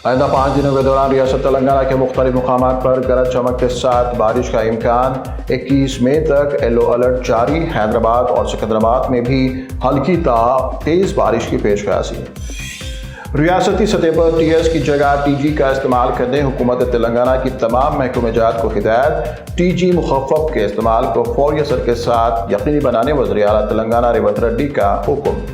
آئندہ 5 دنوں کے دوران ریاست تلنگانہ کے مختلف مقامات پر گرج چمک کے ساتھ بارش کا امکان۔ 21 مئی تک یلو الرٹ جاری۔ حیدرآباد اور سکندرآباد میں بھی ہلکی تا تیز بارش کی پیشگوئی۔ ریاستی سطح پر ٹی ایس کی جگہ ٹی جی کا استعمال کرنے حکومت تلنگانہ کی تمام محکمہ جات کو ہدایت۔ ٹی جی مخفف کے استعمال کو فوری اثر کے ساتھ یقینی بنانے وزیر اعلیٰ تلنگانہ ریونت ریڈی کا حکم۔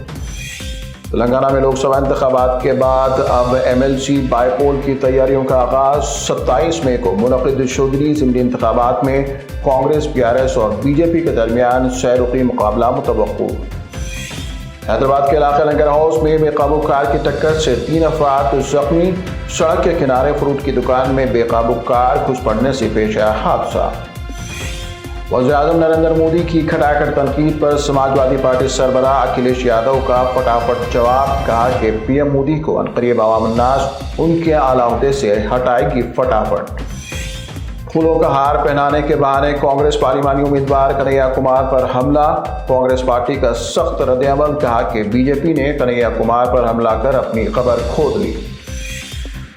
تلنگانہ میں لوک سبھا انتخابات کے بعد اب ایم ایل سی بائی پول کی تیاریوں کا آغاز۔ 27 مئی کو منعقد چودھری ضمنی انتخابات میں کانگریس، پی آر ایس اور بی جے پی کے درمیان سہ رخی مقابلہ متوقع۔ حیدرآباد کے علاقے لنگر ہاؤس میں بے قابو کار کی ٹکر سے 3 افراد زخمی۔ سڑک کے کنارے فروٹ کی دکان میں بے قابو کار گھس پڑنے سے پیش آیا حادثہ۔ وزیر اعظم نریندر مودی کی کھٹاکھٹ تنقید پر سماجوادی پارٹی سربراہ اکھلیش یادو کا فٹافٹ جواب۔ کہا کہ پی ایم مودی کو عنقریب عوام الناس ان کے اعلیٰ عہدے سے ہٹائے گی فٹافٹ۔ پھولوں کا ہار پہنانے کے بہانے کانگریس پارلیمانی امیدوار کنہیا کمار پر حملہ۔ کانگریس پارٹی کا سخت رد عمل۔ کہا کہ بی جے پی نے کنہیا کمار پر حملہ کر اپنی قبر کھود لی۔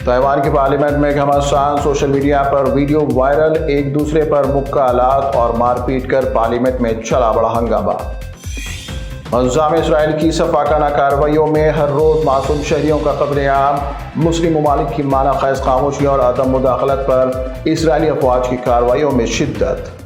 تائیوان کی پارلیمنٹ میں گھمسان۔ سوشل میڈیا پر ویڈیو وائرل۔ ایک دوسرے پر مکہ آلات اور مار پیٹ کر پارلیمنٹ میں چلا بڑا ہنگامہ۔ انظام اسرائیل کی صفاقانہ کارروائیوں میں ہر روز معصوم شہریوں کا قتل عام۔ مسلم ممالک کی معنی خیز خاموشی اور عدم مداخلت پر اسرائیلی افواج کی کارروائیوں میں شدت۔